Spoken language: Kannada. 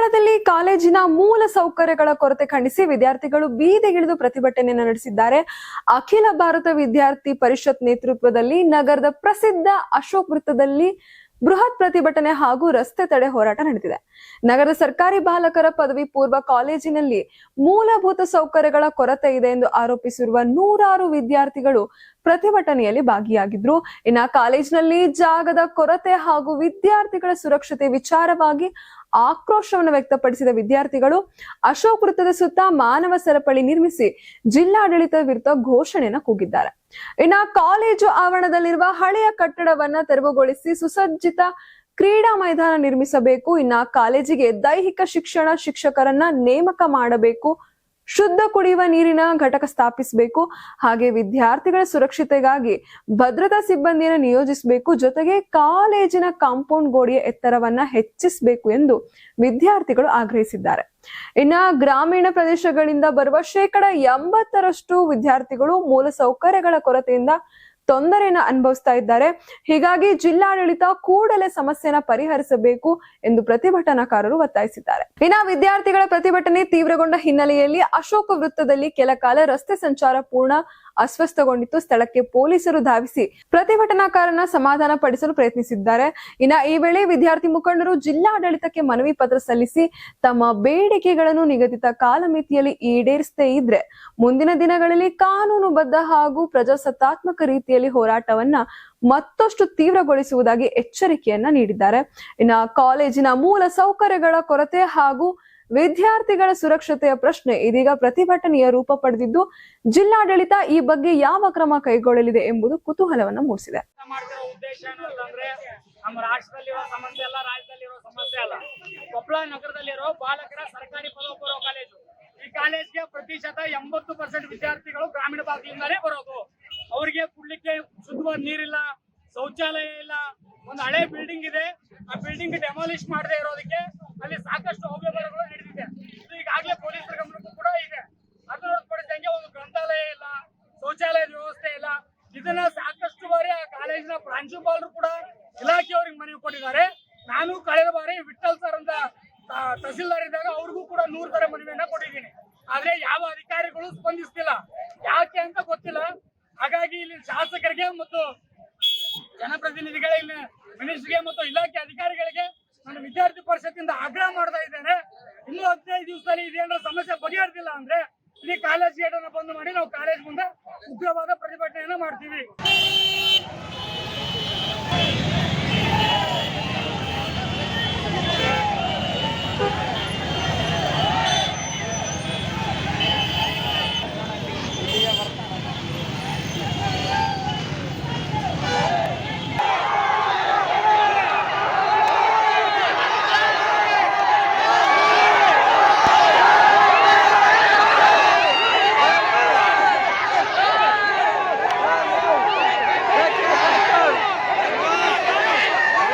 ಮಂಡ್ಯದಲ್ಲಿ ಕಾಲೇಜಿನ ಮೂಲ ಸೌಕರ್ಯಗಳ ಕೊರತೆ ಖಂಡಿಸಿ ವಿದ್ಯಾರ್ಥಿಗಳು ಬೀದಿಗಿಳಿದು ಪ್ರತಿಭಟನೆಯನ್ನು ನಡೆಸಿದ್ದಾರೆ. ಅಖಿಲ ಭಾರತ ವಿದ್ಯಾರ್ಥಿ ಪರಿಷತ್ ನೇತೃತ್ವದಲ್ಲಿ ನಗರದ ಪ್ರಸಿದ್ಧ ಅಶೋಕ್ ವೃತ್ತದಲ್ಲಿ ಬೃಹತ್ ಪ್ರತಿಭಟನೆ ಹಾಗೂ ರಸ್ತೆ ತಡೆ ಹೋರಾಟ ನಡೆದಿದೆ. ನಗರದ ಸರ್ಕಾರಿ ಬಾಲಕರ ಪದವಿ ಪೂರ್ವ ಕಾಲೇಜಿನಲ್ಲಿ ಮೂಲಭೂತ ಸೌಕರ್ಯಗಳ ಕೊರತೆ ಇದೆ ಎಂದು ಆರೋಪಿಸಿರುವ ನೂರಾರು ವಿದ್ಯಾರ್ಥಿಗಳು ಪ್ರತಿಭಟನೆಯಲ್ಲಿ ಭಾಗಿಯಾಗಿದ್ರು. ಇನ್ನು ಕಾಲೇಜಿನಲ್ಲಿ ಜಾಗದ ಕೊರತೆ ಹಾಗೂ ವಿದ್ಯಾರ್ಥಿಗಳ ಸುರಕ್ಷತೆ ವಿಚಾರವಾಗಿ ಆಕ್ರೋಶವನ್ನು ವ್ಯಕ್ತಪಡಿಸಿದ ವಿದ್ಯಾರ್ಥಿಗಳು ಅಶೋಕ್ ವೃತ್ತದ ಸುತ್ತ ಮಾನವ ಸರಪಳಿ ನಿರ್ಮಿಸಿ ಜಿಲ್ಲಾಡಳಿತ ವಿರುದ್ಧ ಘೋಷಣೆಯನ್ನು ಕೂಗಿದ್ದಾರೆ. ಇನ್ನ ಕಾಲೇಜು ಆವರಣದಲ್ಲಿರುವ ಹಳೆಯ ಕಟ್ಟಡವನ್ನ ತೆರವುಗೊಳಿಸಿ ಸುಸಜ್ಜಿತ ಕ್ರೀಡಾ ಮೈದಾನ ನಿರ್ಮಿಸಬೇಕು. ಇನ್ನ ಕಾಲೇಜಿಗೆ ದೈಹಿಕ ಶಿಕ್ಷಣ ಶಿಕ್ಷಕರನ್ನ ನೇಮಕ ಮಾಡಬೇಕು. ಶುದ್ಧ ಕುಡಿಯುವ ನೀರಿನ ಘಟಕ ಸ್ಥಾಪಿಸಬೇಕು. ಹಾಗೆ ವಿದ್ಯಾರ್ಥಿಗಳ ಸುರಕ್ಷತೆಗಾಗಿ ಭದ್ರತಾ ಸಿಬ್ಬಂದಿಯನ್ನು ನಿಯೋಜಿಸಬೇಕು. ಜೊತೆಗೆ ಕಾಲೇಜಿನ ಕಾಂಪೌಂಡ್ ಗೋಡೆಯ ಎತ್ತರವನ್ನ ಹೆಚ್ಚಿಸಬೇಕು ಎಂದು ವಿದ್ಯಾರ್ಥಿಗಳು ಆಗ್ರಹಿಸಿದ್ದಾರೆ. ಇನ್ನ ಗ್ರಾಮೀಣ ಪ್ರದೇಶಗಳಿಂದ ಬರುವ 80% ವಿದ್ಯಾರ್ಥಿಗಳು ಮೂಲ ಸೌಕರ್ಯಗಳ ಕೊರತೆಯಿಂದ ತೊಂದರೆಯನ್ನು ಅನುಭವಿಸ್ತಾ ಇದ್ದಾರೆ. ಹೀಗಾಗಿ ಜಿಲ್ಲಾಡಳಿತ ಕೂಡಲೇ ಸಮಸ್ಯೆನ ಪರಿಹರಿಸಬೇಕು ಎಂದು ಪ್ರತಿಭಟನಾಕಾರರು ಒತ್ತಾಯಿಸಿದ್ದಾರೆ. ಇನ್ನ ವಿದ್ಯಾರ್ಥಿಗಳ ಪ್ರತಿಭಟನೆ ತೀವ್ರಗೊಂಡ ಹಿನ್ನೆಲೆಯಲ್ಲಿ ಅಶೋಕ ವೃತ್ತದಲ್ಲಿ ಕೆಲ ಕಾಲ ರಸ್ತೆ ಸಂಚಾರ ಪೂರ್ಣ ಅಸ್ವಸ್ಥಗೊಂಡಿತ್ತು. ಸ್ಥಳಕ್ಕೆ ಪೊಲೀಸರು ಧಾವಿಸಿ ಪ್ರತಿಭಟನಾಕಾರನ ಸಮಾಧಾನ ಪಡಿಸಲು ಪ್ರಯತ್ನಿಸಿದ್ದಾರೆ. ಇನ್ನ ಈ ವೇಳೆ ವಿದ್ಯಾರ್ಥಿ ಮುಖಂಡರು ಜಿಲ್ಲಾಡಳಿತಕ್ಕೆ ಮನವಿ ಪತ್ರ ಸಲ್ಲಿಸಿ ತಮ್ಮ ಬೇಡಿಕೆಗಳನ್ನು ನಿಗದಿತ ಕಾಲಮಿತಿಯಲ್ಲಿ ಈಡೇರಿಸದೇ ಇದ್ರೆ ಮುಂದಿನ ದಿನಗಳಲ್ಲಿ ಕಾನೂನುಬದ್ಧ ಹಾಗೂ ಪ್ರಜಾಸತ್ತಾತ್ಮಕ ರೀತಿಯಲ್ಲಿ ಹೋರಾಟವನ್ನ ಮತ್ತಷ್ಟು ತೀವ್ರಗೊಳಿಸುವುದಾಗಿ ಎಚ್ಚರಿಕೆಯನ್ನ ನೀಡಿದ್ದಾರೆ. ಇನ್ನ ಕಾಲೇಜಿನ ಮೂಲ ಸೌಕರ್ಯಗಳ ಕೊರತೆ ಹಾಗೂ ವಿದ್ಯಾರ್ಥಿಗಳ ಸುರಕ್ಷತೆಯ ಪ್ರಶ್ನೆ ಇದೀಗ ಪ್ರತಿಭಟನೆಯ ರೂಪ ಪಡೆದಿದ್ದು ಜಿಲ್ಲಾಡಳಿತ ಈ ಬಗ್ಗೆ ಯಾವ ಕ್ರಮ ಕೈಗೊಳ್ಳಲಿದೆ ಎಂಬುದು ಕುತೂಹಲವನ್ನು ಮೂಡಿಸಿದೆ. ನಮ್ಮ ರಾಷ್ಟ್ರದಲ್ಲಿರೋ ಸಮಸ್ಯೆ ಅಲ್ಲ, ರಾಜ್ಯದಲ್ಲಿರೋ ಸಮಸ್ಯೆ ಅಲ್ಲ. ಕೊಪ್ಪಳ ನಗರದಲ್ಲಿರೋ ಬಾಲಕರ ಸರ್ಕಾರಿ ಪದವಿ ಪೂರ್ವ ಕಾಲೇಜು. ಈ ಕಾಲೇಜ್ಗೆ ಪ್ರತಿಶತ 80% ವಿದ್ಯಾರ್ಥಿಗಳು ಗ್ರಾಮೀಣ ಭಾಗದಿಂದಲೇ ಬರೋದು. ಅವರಿಗೆ ಕುಡ್ಲಿಕ್ಕೆ ಶುದ್ಧವಾದ ನೀರಿಲ್ಲ, ಶೌಚಾಲಯ ಇಲ್ಲ. ಒಂದು ಹಳೆ ಬಿಲ್ಡಿಂಗ್ ಇದೆ, ಆ ಬಿಲ್ಡಿಂಗ್ ಡೆಮಾಲಿಷ್ ಮಾಡದೆ ಇರೋದಕ್ಕೆ ಅಲ್ಲಿ ಸಾಕಷ್ಟು ಅವ್ಯವಹಾರಗಳು ನಡೆದಿದೆ. ಇದು ಈಗಾಗಲೇ ಪೊಲೀಸರ ಗಮನಕ್ಕೂ ಕೂಡ ಇದೆ. ಅದು ಹೊರತುಪಡಿಸಿದಂಗೆ ಒಂದು ಗ್ರಂಥಾಲಯ ಇಲ್ಲ, ಶೌಚಾಲಯದ ವ್ಯವಸ್ಥೆ ಇಲ್ಲ. ಇದನ್ನ ಸಾಕಷ್ಟು ಬಾರಿ ಆ ಕಾಲೇಜಿನ ಪ್ರಾಂಶುಪಾಲರು ಕೂಡ ಇಲಾಖೆಯವ್ರಿಗೆ ಮನವಿ ಕೊಟ್ಟಿದ್ದಾರೆ. ನಾನು ಕಳೆದ ಬಾರಿ ವಿಠಲ್ ಸರ್ ಅಂತ ತಹಸೀಲ್ದಾರ್ ಇದ್ದಾಗ ಅವ್ರಿಗೂ ಕೂಡ 100 ತರ ಮನವಿಯನ್ನ ಕೊಟ್ಟಿದ್ದೀನಿ. ಆದ್ರೆ ಯಾವ ಅಧಿಕಾರಿಗಳು ಸ್ಪಂದಿಸ್ತಿಲ್ಲ, ಯಾಕೆ ಅಂತ ಗೊತ್ತಿಲ್ಲ. ಹಾಗಾಗಿ ಇಲ್ಲಿ ಶಾಸಕರಿಗೆ ಮತ್ತು ಜನಪ್ರತಿನಿಧಿಗಳ ಇಲ್ಲಿ ಮಿನಿಸ್ಟರ್ಗೆ ಮತ್ತು ಇಲಾಖೆ ಅಧಿಕಾರಿಗಳಿಗೆ ನಾನು ವಿದ್ಯಾರ್ಥಿ ಪರಿಷತ್ತಿಂದ ಆಗ್ರಹ ಮಾಡ್ತಾ ಇದ್ದೇನೆ. ಇನ್ನೂ 15 ದಿವಸದಲ್ಲಿ ಇದೇನಾದ್ರೂ ಸಮಸ್ಯೆ ಬಗೆಹರಿದಿಲ್ಲ ಅಂದ್ರೆ ಇಲ್ಲಿ ಕಾಲೇಜ್ ಗೇಟ್ ಅನ್ನ ಬಂದ್ ಮಾಡಿ ನಾವು ಕಾಲೇಜ್ ಮುಂದೆ ಉಗ್ರವಾದ